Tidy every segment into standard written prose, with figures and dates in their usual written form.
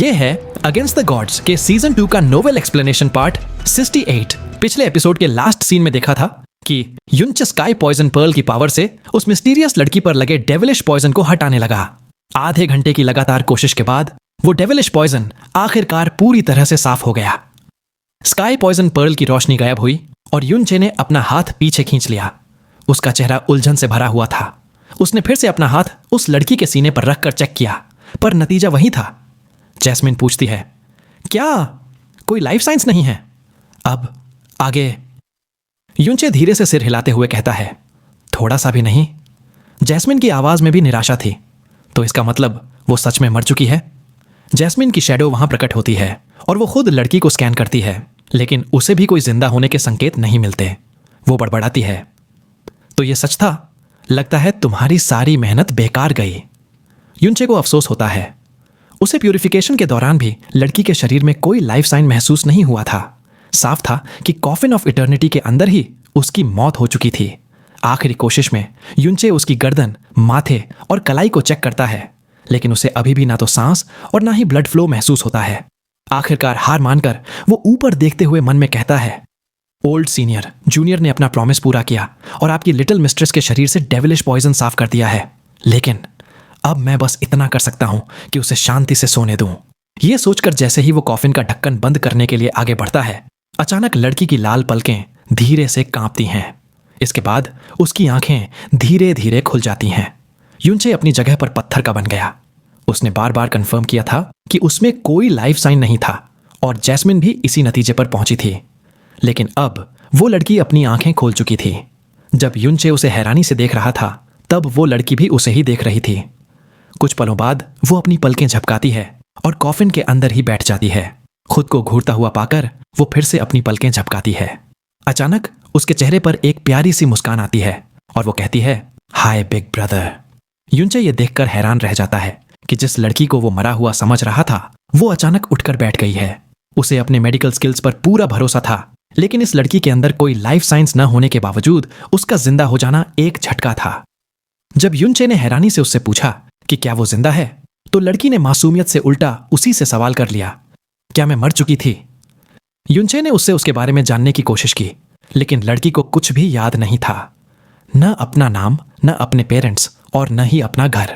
ये है against the gods के सीजन 2 का नोवेल एक्सप्लेनेशन पार्ट 68। पिछले एपिसोड के लास्ट सीन में देखा था कि युनचे स्काई पॉइजन पर्ल की पावर से उस मिस्टीरियस लड़की पर लगे डेविलिश पॉइजन को हटाने लगा। आधे घंटे की लगातार कोशिश के बाद वो डेविलिश पॉइजन आखिरकार पूरी तरह से साफ हो गया। स्काई पॉइजन पर्ल की रोशनी गायब हुई और युनचे ने अपना हाथ पीछे खींच लिया। उसका चेहरा उलझन से भरा हुआ था। उसने फिर से अपना हाथ उस लड़की के सीने पर रखकर चेक किया, पर नतीजा वही था। जैस्मिन पूछती है, क्या कोई लाइफ साइंस नहीं है? अब आगे? युनचे धीरे से सिर हिलाते हुए कहता है, थोड़ा सा भी नहीं। जैस्मिन की आवाज में भी निराशा थी। तो इसका मतलब वो सच में मर चुकी है? जैस्मिन की शैडो वहां प्रकट होती है और वो खुद लड़की को स्कैन करती है, लेकिन उसे भी कोई जिंदा होने के संकेत नहीं मिलते। वो बड़बड़ाती है, तो ये सच था? लगता है तुम्हारी सारी मेहनत बेकार गई। युनचे को अफसोस होता है। उसे प्यूरिफिकेशन के दौरान भी लड़की के शरीर में कोई लाइफ साइन महसूस नहीं हुआ था। साफ था कि कॉफिन ऑफ इटर्निटी के अंदर ही उसकी मौत हो चुकी थी। आखिरी कोशिश में युनचे उसकी गर्दन, माथे और कलाई को चेक करता है, लेकिन उसे अभी भी ना तो सांस और ना ही ब्लड फ्लो महसूस होता है। आखिरकार हार मानकर वो ऊपर देखते हुए मन में कहता है, ओल्ड सीनियर, जूनियर ने अपना प्रॉमिस पूरा किया और आपकी लिटिल मिस्ट्रेस के शरीर से डेविलिश पॉइजन साफ कर दिया है, लेकिन अब मैं बस इतना कर सकता हूं कि उसे शांति से सोने दूं। यह सोचकर जैसे ही वो कॉफिन का ढक्कन बंद करने के लिए आगे बढ़ता है, अचानक लड़की की लाल पलकें धीरे से कांपती हैं। इसके बाद उसकी आंखें धीरे धीरे खुल जाती हैं। युनचे अपनी जगह पर पत्थर का बन गया। उसने बार बार कंफर्म किया था कि उसमें कोई लाइफ साइन नहीं था और जैस्मिन भी इसी नतीजे पर पहुंची थी। लेकिन अब वो लड़की अपनी आंखें खोल चुकी थी। जब युनचे उसे हैरानी से देख रहा था, तब वो लड़की भी उसे ही देख रही थी। कुछ पलों बाद वो अपनी पलकें झपकाती है और कॉफिन के अंदर ही बैठ जाती है। खुद को घूरता हुआ पाकर वो फिर से अपनी पलकें झपकाती है। अचानक उसके चेहरे पर एक प्यारी सी मुस्कान आती है और वो कहती है, हाय बिग ब्रदर। युनचे ये देखकर हैरान रह जाता है कि जिस लड़की को वो मरा हुआ समझ रहा था, वो अचानक उठकर बैठ गई है। उसे अपने मेडिकल स्किल्स पर पूरा भरोसा था, लेकिन इस लड़की के अंदर कोई लाइफ साइंस न होने के बावजूद उसका जिंदा हो जाना एक झटका था। जब युनचे ने हैरानी से उससे पूछा कि क्या वो जिंदा है, तो लड़की ने मासूमियत से उल्टा उसी से सवाल कर लिया, क्या मैं मर चुकी थी? युनचे ने उससे उसके बारे में जानने की कोशिश की, लेकिन लड़की को कुछ भी याद नहीं था। न अपना नाम, न अपने पेरेंट्स और न ही अपना घर।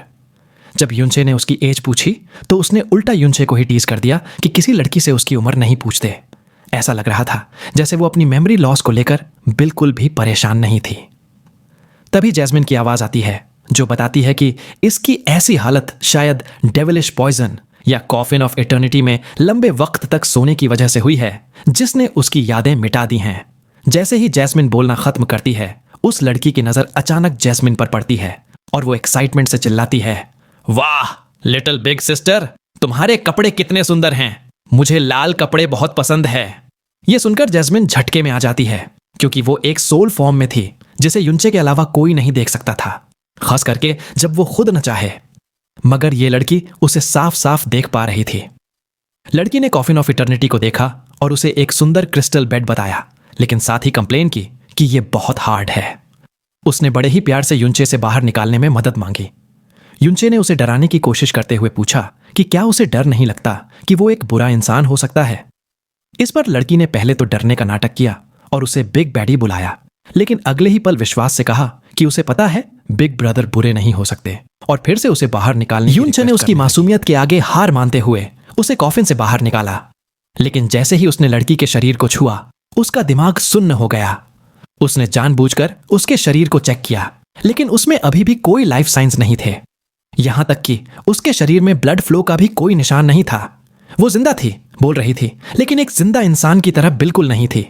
जब युनचे ने उसकी एज पूछी, तो उसने उल्टा युनचे को ही टीज कर दिया कि किसी लड़की से उसकी उम्र नहीं पूछते। ऐसा लग रहा था जैसे वो अपनी मेमोरी लॉस को लेकर बिल्कुल भी परेशान नहीं थी। तभी जैस्मिन की आवाज आती है, जो बताती है कि इसकी ऐसी हालत शायद डेविलिश पॉइजन या कॉफिन ऑफ इटर्निटी में लंबे वक्त तक सोने की वजह से हुई है, जिसने उसकी यादें मिटा दी हैं। जैसे ही जैस्मिन बोलना खत्म करती है, उस लड़की की नजर अचानक जैस्मिन पर पड़ती है और वो एक्साइटमेंट से चिल्लाती है, वाह लिटिल बिग सिस्टर, तुम्हारे कपड़े कितने सुंदर हैं। मुझे लाल कपड़े बहुत पसंद है। यह सुनकर जैस्मिन झटके में आ जाती है, क्योंकि वो एक सोल फॉर्म में थी जिसे युनचे के अलावा कोई नहीं देख सकता था, खास करके जब वो खुद न चाहे। मगर ये लड़की उसे साफ साफ देख पा रही थी। लड़की ने कॉफिन ऑफ इटर्निटी को देखा और उसे एक सुंदर क्रिस्टल बेड बताया, लेकिन साथ ही कंप्लेन की कि ये बहुत हार्ड है। उसने बड़े ही प्यार से युनचे से बाहर निकालने में मदद मांगी। युनचे ने उसे डराने की कोशिश करते हुए पूछा कि क्या उसे डर नहीं लगता कि वो एक बुरा इंसान हो सकता है। इस पर लड़की ने पहले तो डरने का नाटक किया और उसे बिग बैडी बुलाया, लेकिन अगले ही पल विश्वास से कहा कि उसे पता है बिग ब्रदर बुरे नहीं हो सकते, और फिर से उसे बाहर निकालने। युनचे ने उसकी मासूमियत के आगे हार मानते हुए उसे कॉफिन से बाहर निकाला, लेकिन जैसे ही उसने लड़की के शरीर को छुआ, उसका दिमाग सुन्न हो गया। उसने जानबूझकर उसके शरीर को चेक किया, लेकिन उसमें अभी भी कोई लाइफ साइंस नहीं थे। यहां तक कि उसके शरीर में ब्लड फ्लो का भी कोई निशान नहीं था। वो जिंदा थी, बोल रही थी, लेकिन एक जिंदा इंसान की तरह बिल्कुल नहीं थी।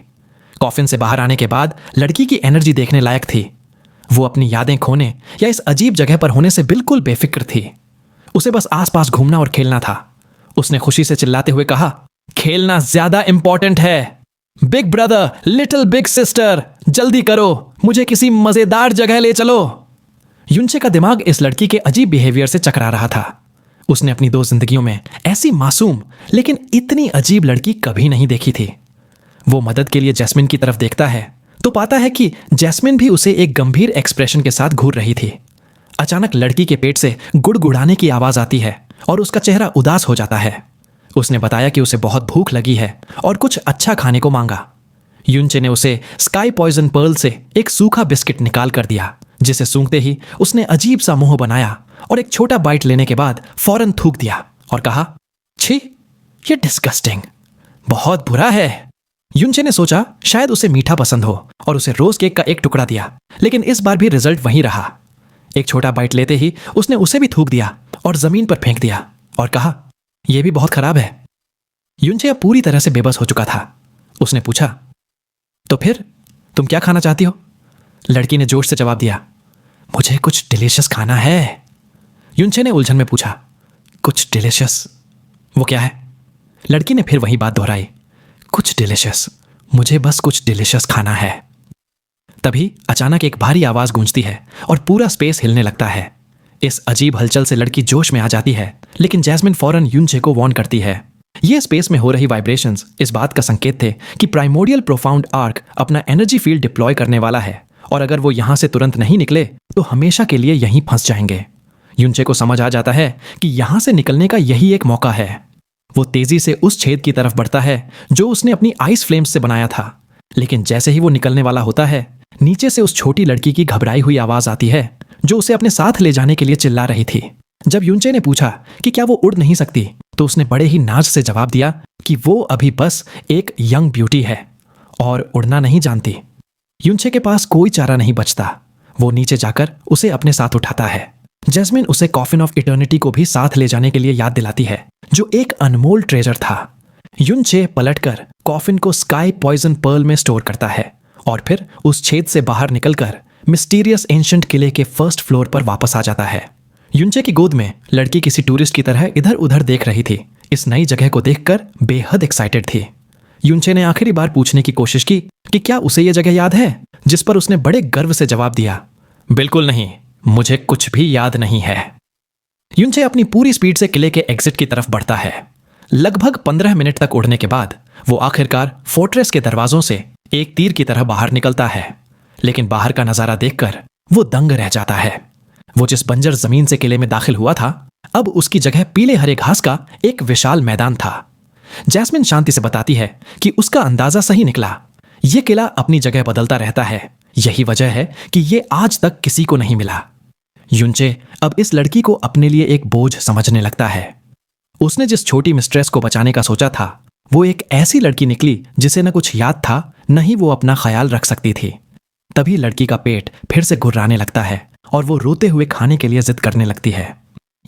कॉफिन से बाहर आने के बाद लड़की की एनर्जी देखने लायक थी। वो अपनी यादें खोने या इस अजीब जगह पर होने से बिल्कुल बेफिक्र थी। उसे बस आसपास घूमना और खेलना था। उसने खुशी से चिल्लाते हुए कहा, खेलना ज्यादा इंपॉर्टेंट है। Big brother, little big sister, जल्दी करो, मुझे किसी मजेदार जगह ले चलो। युनचे का दिमाग इस लड़की के अजीब बिहेवियर से चकरा रहा था। उसने अपनी 2 जिंदगियों में ऐसी मासूम लेकिन इतनी अजीब लड़की कभी नहीं देखी थी। वो मदद के लिए जैस्मिन की तरफ देखता है तो पाता है कि जैस्मिन भी उसे एक गंभीर एक्सप्रेशन के साथ घूर रही थी। अचानक लड़की के पेट से गुड़गुड़ाने की आवाज आती है और उसका चेहरा उदास हो जाता है। उसने बताया कि उसे बहुत भूख लगी है और कुछ अच्छा खाने को मांगा। युनचे ने उसे स्काई पॉइजन पर्ल से एक सूखा बिस्किट निकाल कर दिया, जिसे सूंघते ही उसने अजीब सा मुंह बनाया और एक छोटा बाइट लेने के बाद फौरन थूक दिया और कहा, छी, ये डिस्गस्टिंग, बहुत बुरा है। युनचे ने सोचा शायद उसे मीठा पसंद हो और उसे रोज केक का एक टुकड़ा दिया, लेकिन इस बार भी रिजल्ट वही रहा। एक छोटा बाइट लेते ही उसने उसे भी थूक दिया और जमीन पर फेंक दिया और कहा, यह भी बहुत खराब है। युनचे अब पूरी तरह से बेबस हो चुका था। उसने पूछा, तो फिर तुम क्या खाना चाहती हो? लड़की ने जोश से जवाब दिया, मुझे कुछ डिलीशियस खाना है। युनचे ने उलझन में पूछा, कुछ डिलीशियस, वो क्या है? लड़की ने फिर वही बात दोहराई, कुछ डिलीशियस, मुझे बस कुछ डिलीशियस खाना है। तभी अचानक एक भारी आवाज गूंजती है और पूरा स्पेस हिलने लगता है। इस अजीब हलचल से लड़की जोश में आ जाती है, लेकिन जैस्मिन फौरन युनचे को वार्न करती है। ये स्पेस में हो रही वाइब्रेशंस इस बात का संकेत थे कि प्राइमोडियल प्रोफाउंड आर्क अपना एनर्जी फील्ड डिप्लॉय करने वाला है, और अगर वो यहां से तुरंत नहीं निकले तो हमेशा के लिए यहीं फंस जाएंगे। युनचे को समझ आ जाता है कि यहां से निकलने का यही एक मौका है। वो तेजी से उस छेद की तरफ बढ़ता है जो उसने अपनी आइस फ्लेम्स से बनाया था, लेकिन जैसे ही वो निकलने वाला होता है, नीचे से उस छोटी लड़की की घबराई हुई आवाज आती है जो उसे अपने साथ ले जाने के लिए चिल्ला रही थी। जब युनचे ने पूछा कि क्या वो उड़ नहीं सकती, तो उसने बड़े ही नाज से जवाब दिया कि वो अभी बस एक यंग ब्यूटी है और उड़ना नहीं जानती। युनचे के पास कोई चारा नहीं बचता। वो नीचे जाकर उसे अपने साथ उठाता है। जैस्मिन उसे कॉफिन ऑफ इटर्निटी को भी साथ ले जाने के लिए याद दिलाती है, जो एक अनमोल ट्रेजर था। युनचे पलटकर कॉफिन को स्काई पॉइजन पर्ल में स्टोर करता है और फिर उस छेद से बाहर निकलकर मिस्टीरियस एंशिएंट किले के फर्स्ट फ्लोर पर वापस आ जाता है। युनचे की गोद में लड़की किसी टूरिस्ट की तरह इधर उधर देख रही थी। इस नई जगह को देखकर बेहद एक्साइटेड थी। युनचे ने आखिरी बार पूछने की कोशिश की कि क्या उसे यह जगह याद है, जिस पर उसने बड़े गर्व से जवाब दिया, बिल्कुल नहीं, मुझे कुछ भी याद नहीं है। युनचे अपनी पूरी स्पीड से किले के एग्जिट की तरफ बढ़ता है। लगभग 15 मिनट तक उड़ने के बाद वो आखिरकार फोर्ट्रेस के दरवाजों से एक तीर की तरह बाहर निकलता है, लेकिन बाहर का नजारा देखकर वो दंग रह जाता है। वो जिस बंजर जमीन से किले में दाखिल हुआ था, अब उसकी जगह पीले हरे घास का एक विशाल मैदान था। जैस्मिन शांति से बताती है कि उसका अंदाजा सही निकला। यह किला अपनी जगह बदलता रहता है, यही वजह है कि यह आज तक किसी को नहीं मिला। युनचे अब इस लड़की को अपने लिए एक बोझ समझने लगता है। उसने जिस छोटी मिस्ट्रेस को बचाने का सोचा था, वो एक ऐसी लड़की निकली जिसे न कुछ याद था, न ही वो अपना ख्याल रख सकती थी। तभी लड़की का पेट फिर से गुर्राने लगता है और वो रोते हुए खाने के लिए जिद करने लगती है।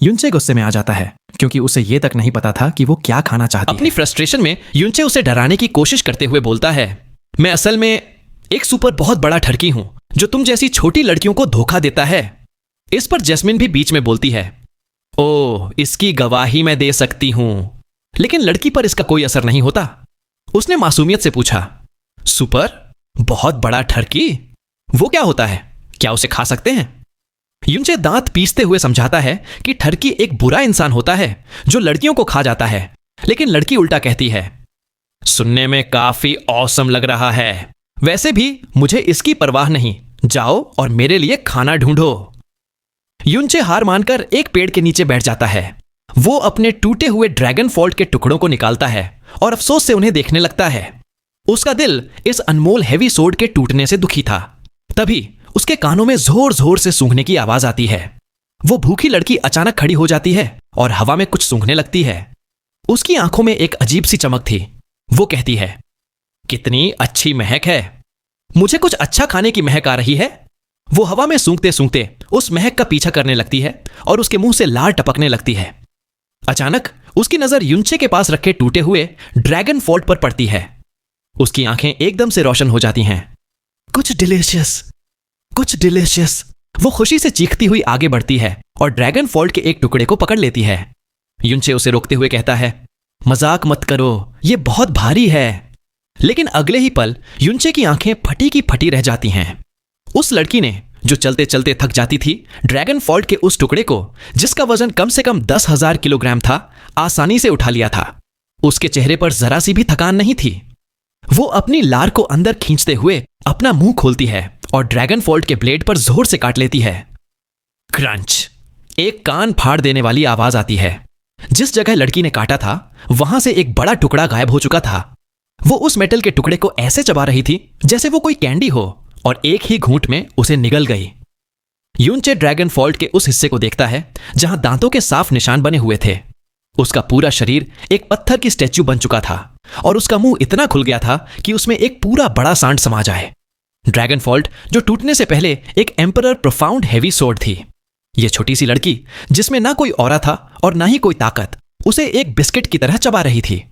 युनचे गुस्से में आ जाता है, क्योंकि उसे ये तक नहीं पता था कि वो क्या खाना चाहती है। अपनी फ्रस्ट्रेशन में युनचे उसे डराने की कोशिश करते हुए बोलता है, मैं असल में एक सुपर बहुत बड़ा ठरकी हूं जो तुम जैसी छोटी लड़कियों को धोखा देता है। इस पर जैस्मिन भी बीच में बोलती है, ओह, इसकी गवाही मैं दे सकती हूं। लेकिन लड़की पर इसका कोई असर नहीं होता। उसने मासूमियत से पूछा, सुपर बहुत बड़ा ठरकी, वो क्या होता है? क्या उसे खा सकते हैं? युनचे दांत पीसते हुए समझाता है कि ठरकी एक बुरा इंसान होता है जो लड़कियों को खा जाता है। लेकिन लड़की उल्टा कहती है, सुनने में काफी ऑसम लग रहा है, वैसे भी मुझे इसकी परवाह नहीं, जाओ और मेरे लिए खाना ढूंढो। युनचे हार मानकर एक पेड़ के नीचे बैठ जाता है। वो अपने टूटे हुए ड्रैगन फॉल्ट के टुकड़ों को निकालता है और अफसोस से उन्हें देखने लगता है। उसका दिल इस अनमोल हेवी सोर्ड के टूटने से दुखी था। तभी उसके कानों में जोर जोर से सूंघने की आवाज आती है। वो भूखी लड़की अचानक खड़ी हो जाती है और हवा में कुछ सूंघने लगती है। उसकी आंखों में एक अजीब सी चमक थी। वो कहती है, कितनी अच्छी महक है, मुझे कुछ अच्छा खाने की महक आ रही है। वो हवा में सूंघते सूंघते उस महक का पीछा करने लगती है और उसके मुंह से लार टपकने लगती है। अचानक उसकी नजर युनचे के पास रखे टूटे हुए ड्रैगन फॉल्ट पर पड़ती है। उसकी आंखें एकदम से रोशन हो जाती हैं। कुछ डिलीशियस, कुछ डिलीशियस। वो खुशी से चीखती हुई आगे बढ़ती है और ड्रैगन फॉल्ट के एक टुकड़े को पकड़ लेती है। युनचे उसे रोकते हुए कहता है, मजाक मत करो, यह बहुत भारी है। लेकिन अगले ही पल युनचे की आंखें फटी की फटी रह जाती हैं। उस लड़की ने, जो चलते चलते थक जाती थी, ड्रैगन फॉल्ट के उस टुकड़े को, जिसका वजन कम से कम 10,000 किलोग्राम था, आसानी से उठा लिया था। उसके चेहरे पर जरा सी भी थकान नहीं थी। वो अपनी लार को अंदर खींचते हुए अपना मुंह खोलती है और ड्रैगन फॉल्ट के ब्लेड पर जोर से काट लेती है। क्रंच, एक कान फाड़ देने वाली आवाज आती है। जिस जगह लड़की ने काटा था वहां से एक बड़ा टुकड़ा गायब हो चुका था। वो उस मेटल के टुकड़े को ऐसे चबा रही थी जैसे वो कोई कैंडी हो, और एक ही घूंट में उसे निगल गई। यूनचे ड्रैगन फॉल्ट के उस हिस्से को देखता है जहां दांतों के साफ निशान बने हुए थे। उसका पूरा शरीर एक पत्थर की स्टैच्यू बन चुका था और उसका मुंह इतना खुल गया था कि उसमें एक पूरा बड़ा सांड समा जाए। ड्रैगन फॉल्ट जो टूटने से पहले एक एम्परर प्रोफाउंड हैवी सोर्ड थी। यह छोटी सी लड़की जिसमें ना कोई ऑरा था और ना ही कोई ताकत, उसे एक बिस्किट की तरह चबा रही थी।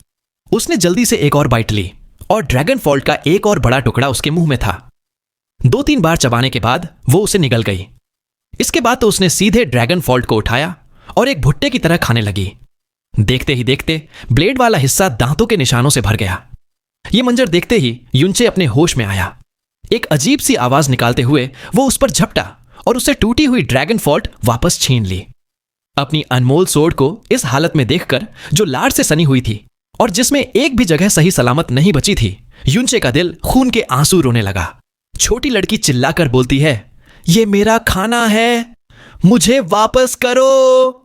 उसने जल्दी से एक और बाइट ली और ड्रैगन फॉल्ट का एक और बड़ा टुकड़ा उसके मुंह में था। 2-3 बार चबाने के बाद वो उसे निगल गई। इसके बाद तो उसने सीधे ड्रैगन फॉल्ट को उठाया और एक भुट्टे की तरह खाने लगी। देखते ही देखते ब्लेड वाला हिस्सा दांतों के निशानों से भर गया। यह मंजर देखते ही यूनचे अपने होश में आया। एक अजीब सी आवाज निकालते हुए वो उस पर झपटा और उसे टूटी हुई ड्रैगन फॉल्ट वापस छीन ली। अपनी अनमोल सोर्ड को इस हालत में देखकर, जो लार से सनी हुई थी और जिसमें एक भी जगह सही सलामत नहीं बची थी, यूनचे का दिल खून के आंसू रोने लगा। छोटी लड़की चिल्लाकर बोलती है, ये मेरा खाना है, मुझे वापस करो।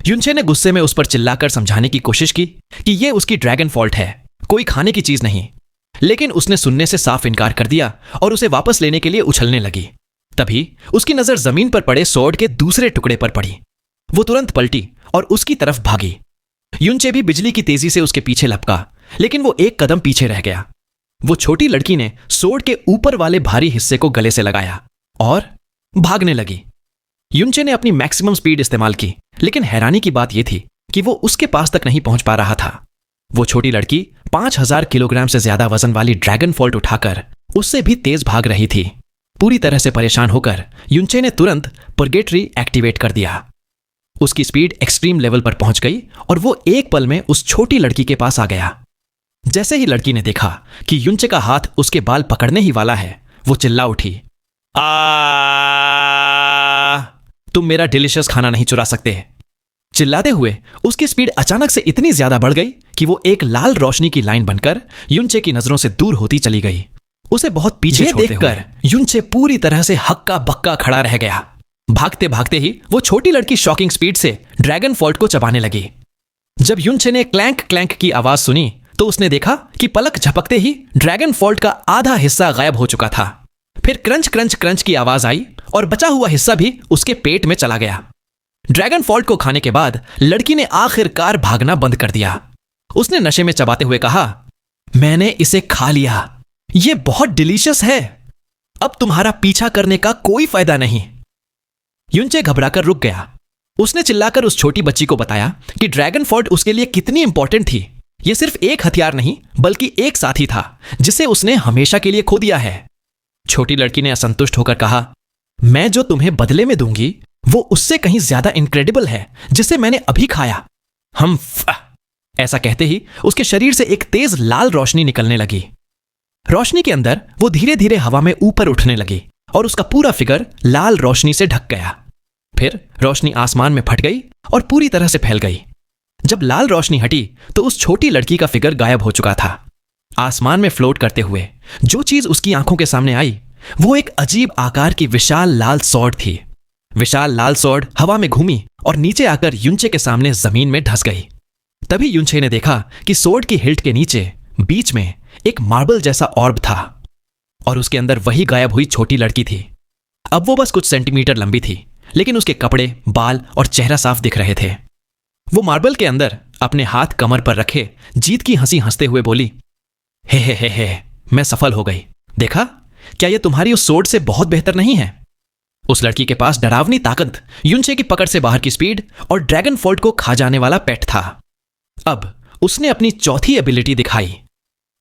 यूनचे ने गुस्से में उस पर चिल्लाकर समझाने की कोशिश की कि यह उसकी ड्रैगन फॉल्ट है, कोई खाने की चीज नहीं, लेकिन उसने सुनने से साफ इनकार कर दिया और उसे वापस लेने के लिए उछलने लगी। तभी उसकी नजर जमीन पर पड़े स्वॉर्ड के दूसरे टुकड़े पर पड़ी। वो तुरंत पलटी और उसकी तरफ भागी। यूनचे भी बिजली की तेजी से उसके पीछे लपका, लेकिन वो एक कदम पीछे रह गया। वो छोटी लड़की ने स्वॉर्ड के ऊपर वाले भारी हिस्से को गले से लगाया और भागने लगी। यूनचे ने अपनी मैक्सिमम स्पीड इस्तेमाल की, लेकिन हैरानी की बात यह थी कि वो उसके पास तक नहीं पहुंच पा रहा था। वो छोटी लड़की 5000 किलोग्राम से ज्यादा वजन वाली ड्रैगन फॉल्ट उठाकर उससे भी तेज भाग रही थी। पूरी तरह से परेशान होकर यूनचे ने तुरंत परगेटरी एक्टिवेट कर दिया। उसकी स्पीड एक्सट्रीम लेवल पर पहुंच गई और वो एक पल में उस छोटी लड़की के पास आ गया। जैसे ही लड़की ने देखा कि यूनचे का हाथ उसके बाल पकड़ने ही वाला है, वो चिल्ला उठी, तुम मेरा डिलीशियस खाना नहीं चुरा सकते। चिल्लाते हुए उसकी स्पीड अचानक से इतनी ज्यादा बढ़ गई कि वो एक लाल रोशनी की लाइन बनकर यूनचे की नजरों से दूर होती चली गई। उसे बहुत पीछे छोड़ते हुए यूनचे पूरी तरह से हक्का बक्का खड़ा रह गया। भागते भागते ही वो छोटी लड़की शॉकिंग स्पीड से ड्रैगन फॉल्ट को चबाने लगी। जब यूनचे ने क्लैंक क्लैंक की आवाज सुनी तो उसने देखा कि पलक झपकते ही ड्रैगन फॉल्ट का आधा हिस्सा गायब हो चुका था। फिर क्रंच क्रंच क्रंच की आवाज आई और बचा हुआ हिस्सा भी उसके पेट में चला गया। ड्रैगन फॉल्ट को खाने के बाद लड़की ने आखिरकार भागना बंद कर दिया। उसने नशे में चबाते हुए कहा, मैंने इसे खा लिया, यह बहुत डिलीशियस है, अब तुम्हारा पीछा करने का कोई फायदा नहीं। यूनचे घबराकर रुक गया। उसने चिल्लाकर उस छोटी बच्ची को बताया कि ड्रैगन फॉल्ट उसके लिए कितनी इंपॉर्टेंट थी। यह सिर्फ एक हथियार नहीं बल्कि एक साथी था जिसे उसने हमेशा के लिए खो दिया है। छोटी लड़की ने असंतुष्ट होकर कहा, मैं जो तुम्हें बदले में दूंगी वो उससे कहीं ज्यादा इनक्रेडिबल है जिसे मैंने अभी खाया। ऐसा कहते ही उसके शरीर से एक तेज लाल रोशनी निकलने लगी। रोशनी के अंदर वो धीरे धीरे हवा में ऊपर उठने लगी और उसका पूरा फिगर लाल रोशनी से ढक गया। फिर रोशनी आसमान में फट गई और पूरी तरह से फैल गई। जब लाल रोशनी हटी तो उस छोटी लड़की का फिगर गायब हो चुका था। आसमान में फ्लोट करते हुए जो चीज उसकी आंखों के सामने आई वो एक अजीब आकार की विशाल लाल सॉर्ड थी। विशाल लाल सॉर्ड हवा में घूमी और नीचे आकर यूनचे के सामने जमीन में धंस गई। तभी यूनचे ने देखा कि सॉर्ड की हिल्ट के नीचे बीच में एक मार्बल जैसा ऑर्ब था और उसके अंदर वही गायब हुई छोटी लड़की थी। अब वो बस कुछ सेंटीमीटर लंबी थी, लेकिन उसके कपड़े, बाल और चेहरा साफ दिख रहे थे। वो मार्बल के अंदर अपने हाथ कमर पर रखे जीत की हंसी हंसते हुए बोली, हे, मैं सफल हो गई। देखा, क्या यह तुम्हारी उस सोर्ड से बहुत बेहतर नहीं है? उस लड़की के पास डरावनी ताकत, यूनचे की पकड़ से बाहर की स्पीड और ड्रैगन फॉल्ट को खा जाने वाला पेट था। अब उसने अपनी चौथी एबिलिटी दिखाई।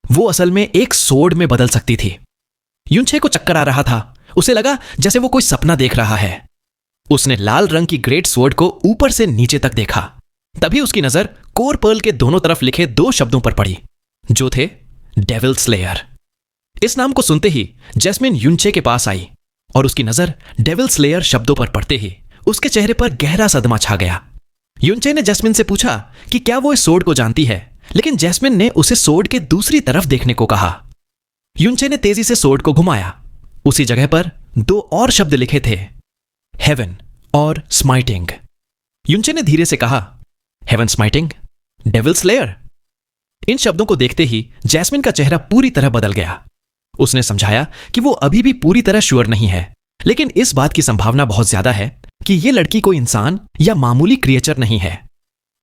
वो असल में एक सोर्ड में बदल सकती थी। यूनचे को चक्कर आ रहा था। उसे लगा जैसे वो कोई सपना देख रहा है। उसने लाल रंग की ग्रेट स्वॉर्ड को ऊपर से नीचे तक देखा। तभी उसकी नजर कोर पर्ल के दोनों तरफ लिखे 2 शब्दों पर पड़ी, जो थे डेविल स्लेयर। इस नाम को सुनते ही जैस्मिन यूनचे के पास आई और उसकी नजर डेविल स्लेयर शब्दों पर पड़ते ही उसके चेहरे पर गहरा सदमा छा गया। यूनचे ने जैस्मिन से पूछा कि क्या वो इस सोर्ड को जानती है, लेकिन जैस्मिन ने उसे सोर्ड के दूसरी तरफ देखने को कहा। यूनचे ने तेजी से सोर्ड को घुमाया। उसी जगह पर 2 और शब्द लिखे थे, हेवन और स्माइटिंग। यूनचे ने धीरे से कहा, हेवन स्माइटिंग, डेविल स्लेयर। इन शब्दों को देखते ही जैस्मिन का चेहरा पूरी तरह बदल गया। उसने समझाया कि वो अभी भी पूरी तरह श्योर नहीं है, लेकिन इस बात की संभावना बहुत ज्यादा है कि ये लड़की कोई इंसान या मामूली क्रिएचर नहीं है।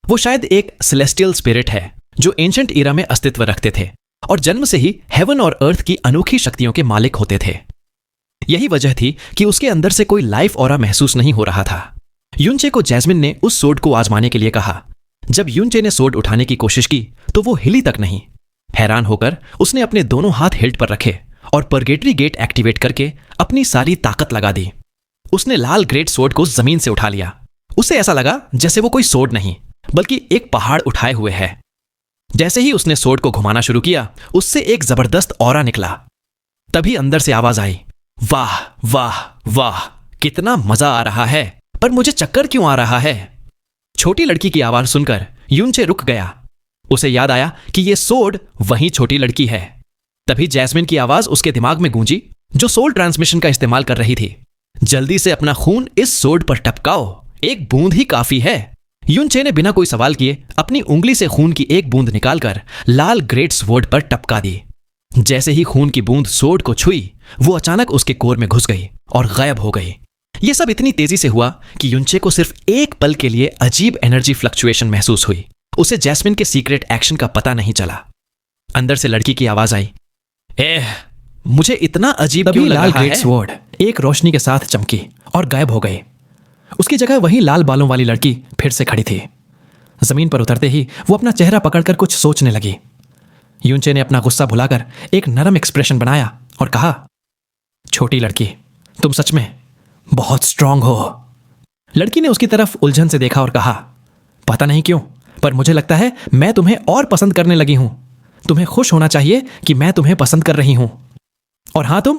वो शायद एक सेलेस्टियल स्पिरिट है जो एंशंट ईरा में अस्तित्व रखते थे और जन्म से ही हेवन और अर्थ की अनोखी शक्तियों के मालिक होते थे। यही वजह थी कि उसके अंदर से कोई लाइफ ऑरा महसूस नहीं हो रहा था। युनचे को जैस्मिन ने उस सोड को आजमाने के लिए कहा। जब युनचे ने सोड उठाने की कोशिश की तो वो हिली तक नहीं। हैरान होकर उसने अपने दोनों हाथ हिल्ट पर रखे और परगेटरी गेट एक्टिवेट करके अपनी सारी ताकत लगा दी। उसने लाल ग्रेट सोड को जमीन से उठा लिया। उसे ऐसा लगा जैसे वो कोई सोड नहीं बल्कि एक पहाड़ उठाए हुए है। जैसे ही उसने सोड को घुमाना शुरू किया, उससे एक जबरदस्त ऑरा निकला। तभी अंदर से आवाज आई, वाह वाह वाह, कितना मजा आ रहा है, पर मुझे चक्कर क्यों आ रहा है। छोटी लड़की की आवाज सुनकर युनचे रुक गया। उसे याद आया कि यह सोड वही छोटी लड़की है। तभी जैस्मिन की आवाज उसके दिमाग में गूंजी, जो सोल ट्रांसमिशन का इस्तेमाल कर रही थी। जल्दी से अपना खून इस सोड पर टपकाओ, एक बूंद ही काफी है। युनचे ने बिना कोई सवाल किए अपनी उंगली से खून की एक बूंद निकालकर लाल ग्रेट स्वॉर्ड पर टपका दी। जैसे ही खून की बूंद सोड को छुई, वो अचानक उसके कोर में घुस गई और गायब हो गई। यह सब इतनी तेजी से हुआ कि युनचे को सिर्फ एक पल के लिए अजीब एनर्जी फ्लक्चुएशन महसूस हुई। उसे जैस्मिन के सीक्रेट एक्शन का पता नहीं चला। अंदर से लड़की की आवाज आई, मुझे इतना अजीब क्यों लग लाल रहा ग्रेट है? स्वॉर्ड एक रोशनी के साथ चमकी और गायब हो गई। उसकी जगह वही लाल बालों वाली लड़की फिर से खड़ी थी। जमीन पर उतरते ही वो अपना चेहरा पकड़कर कुछ सोचने लगी। युनचे ने अपना गुस्सा भुलाकर एक नरम एक्सप्रेशन बनाया और कहा, छोटी लड़की, तुम सच में बहुत स्ट्रांग हो। लड़की ने उसकी तरफ उलझन से देखा और कहा, पता नहीं क्यों, पर मुझे लगता है मैं तुम्हें और पसंद करने लगी हूं। तुम्हें खुश होना चाहिए कि मैं तुम्हें पसंद कर रही हूं। और हां, तुम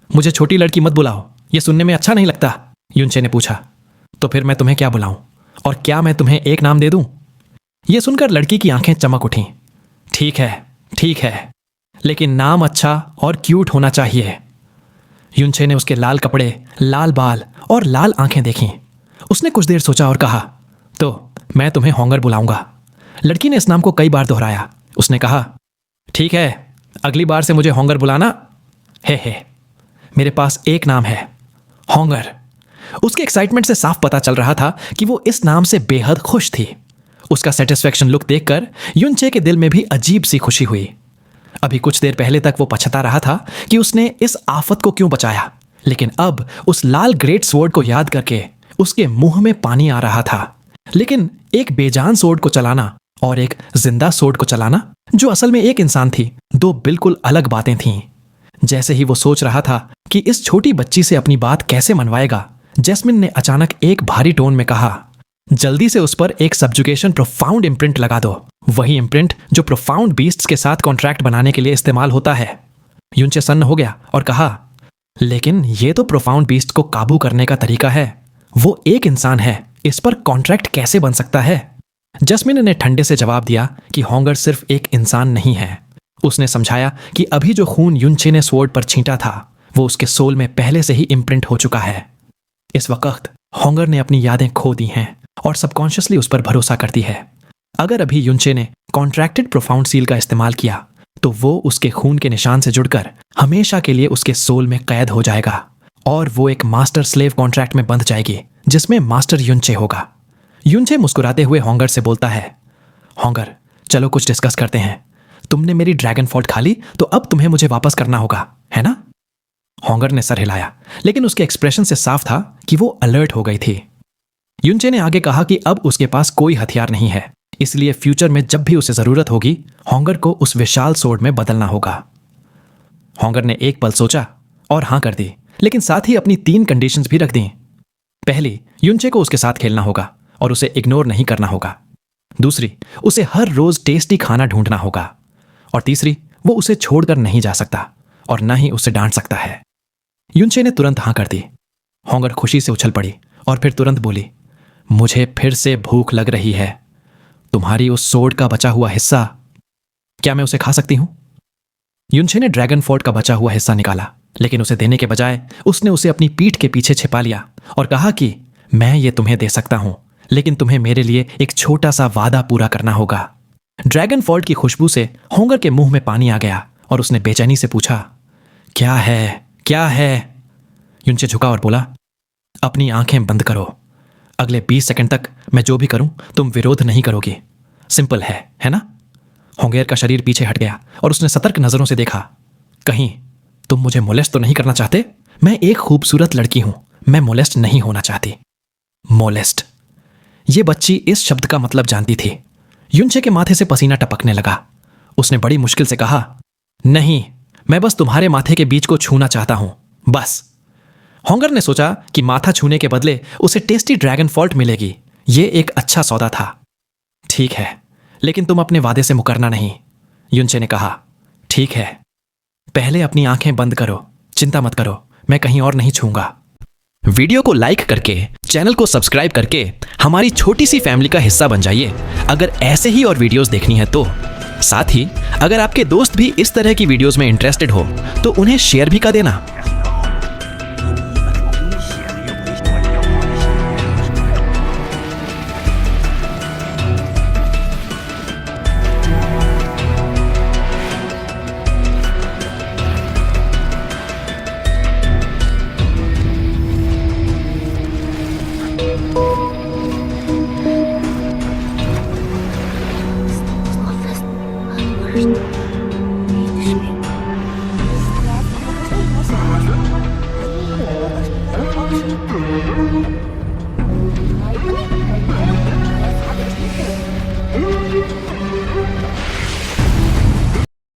मुझे छोटी लड़की मत बुलाओ, यह सुनने में अच्छा नहीं लगता। युनचे ने पूछा, तो फिर मैं तुम्हें क्या बुलाऊं, और क्या मैं तुम्हें एक नाम दे दूं? यह सुनकर लड़की की आंखें चमक उठीं। ठीक है, लेकिन नाम अच्छा और क्यूट होना चाहिए। युनचे ने उसके लाल कपड़े, लाल बाल और लाल आंखें देखीं। उसने कुछ देर सोचा और कहा, तो मैं तुम्हें होंगर बुलाऊंगा। लड़की ने इस नाम को कई बार दोहराया। उसने कहा, ठीक है, अगली बार से मुझे होंगर बुलाना। हे, मेरे पास एक नाम है, होंगर। उसके एक्साइटमेंट से साफ पता चल रहा था कि वो इस नाम से बेहद खुश थी। उसका सेटिस्फैक्शन लुक देखकर युनचे के दिल में भी अजीब सी खुशी हुई। अभी कुछ देर पहले तक वो पछता रहा था कि उसने इस आफत को क्यों बचाया, लेकिन अब उस लाल ग्रेट स्वॉर्ड को याद करके उसके मुंह में पानी आ रहा था। लेकिन एक बेजान स्वॉर्ड को चलाना और एक जिंदा स्वॉर्ड को चलाना, जो असल में एक इंसान थी, दो बिल्कुल अलग बातें थीं। जैसे ही वो सोच रहा था कि इस छोटी बच्ची से अपनी बात कैसे मनवाएगा, जैस्मिन ने अचानक एक भारी टोन में कहा, जल्दी से उस पर एक सब्जुगेशन प्रोफाउंड इम्प्रिंट लगा दो, वही इम्प्रिंट जो प्रोफाउंड बीस्ट्स के साथ कॉन्ट्रैक्ट बनाने के लिए इस्तेमाल होता है। युनचे सन्न हो गया और कहा, लेकिन ये तो प्रोफाउंड बीस्ट को काबू करने का तरीका है, वो एक इंसान है, इस पर कॉन्ट्रैक्ट कैसे बन सकता है? जैस्मिन ने ठंडे से जवाब दिया कि होंगर सिर्फ एक इंसान नहीं है। उसने समझाया कि अभी जो खून युनचे ने स्वॉर्ड पर छींटा था, वो उसके सोल में पहले से ही इम्प्रिंट हो चुका है। इस वक्त होंगर ने अपनी यादें खो दी हैं और सबकॉन्शियसली उस पर भरोसा करती है। अगर अभी युनचे ने कॉन्ट्रैक्टेड प्रोफाउंड सील का इस्तेमाल किया, तो वो उसके खून के निशान से जुड़कर हमेशा के लिए उसके सोल में कैद हो जाएगा और वो एक मास्टर स्लेव कॉन्ट्रैक्ट में बंध जाएगी, जिसमें मास्टर युनचे होगा। युनचे मुस्कुराते हुए होंगर से बोलता है, होंगर, चलो कुछ डिस्कस करते हैं। तुमने मेरी ड्रैगन फॉल्ट खा ली, तो अब तुम्हें मुझे वापस करना होगा, है ना? होंगर ने सर हिलाया, लेकिन उसके एक्सप्रेशन से साफ था कि वो अलर्ट हो गई थी। युनचे ने आगे कहा कि अब उसके पास कोई हथियार नहीं है, इसलिए फ्यूचर में जब भी उसे जरूरत होगी, होंगर को उस विशाल सोर्ड में बदलना होगा। होंगर ने एक पल सोचा और हां कर दी, लेकिन साथ ही अपनी 3 कंडीशंस भी रख दी। पहली, युनचे को उसके साथ खेलना होगा और उसे इग्नोर नहीं करना होगा। दूसरी, उसे हर रोज टेस्टी खाना ढूंढना होगा। और तीसरी, वो उसे छोड़कर नहीं जा सकता और ना ही उसे डांट सकता है। युनचे ने तुरंत हां कर दी। होंगर खुशी से उछल पड़ी और फिर तुरंत बोली, मुझे फिर से भूख लग रही है। तुम्हारी उस सोर्ड का बचा हुआ हिस्सा, क्या मैं उसे खा सकती हूं? युनचे ने ड्रैगन फोर्ट का बचा हुआ हिस्सा निकाला, लेकिन उसे देने के बजाय उसने उसे अपनी पीठ के पीछे छिपा लिया और कहा कि मैं ये तुम्हें दे सकता हूं, लेकिन तुम्हें मेरे लिए एक छोटा सा वादा पूरा करना होगा। ड्रैगन फॉल्ट की खुशबू से होंगर के मुंह में पानी आ गया और उसने बेचैनी से पूछा, क्या है, क्या है? युनचे झुका और बोला, अपनी आंखें बंद करो। अगले 20 सेकंड तक मैं जो भी करूं तुम विरोध नहीं करोगी। सिंपल है ना? होंगेर का शरीर पीछे हट गया और उसने सतर्क नजरों से देखा। कहीं तुम मुझे मोलेस्ट तो नहीं करना चाहते? मैं एक खूबसूरत लड़की हूं, मैं मोलेस्ट नहीं होना चाहती। मोलेस्ट, ये बच्ची इस शब्द का मतलब जानती थी। युनचे के माथे से पसीना टपकने लगा। उसने बड़ी मुश्किल से कहा, नहीं, मैं बस तुम्हारे माथे के बीच को छूना चाहता हूं, बस। होंगर ने सोचा कि माथा छूने के बदले उसे टेस्टी ड्रैगन फॉल्ट मिलेगी। ये एक अच्छा सौदा था। ठीक है, लेकिन तुम अपने वादे से मुकरना नहीं, युनचे ने कहा। ठीक है, पहले अपनी आंखें बंद करो, चिंता मत करो, मैं कहीं और नहीं छूंगा। वीडियो को लाइक करके, चैनल को सब्सक्राइब करके हमारी छोटी सी फैमिली का हिस्सा बन जाइए अगर ऐसे ही और वीडियोस देखनी है तो। साथ ही अगर आपके दोस्त भी इस तरह की वीडियोस में इंटरेस्टेड हो तो उन्हें शेयर भी कर देना।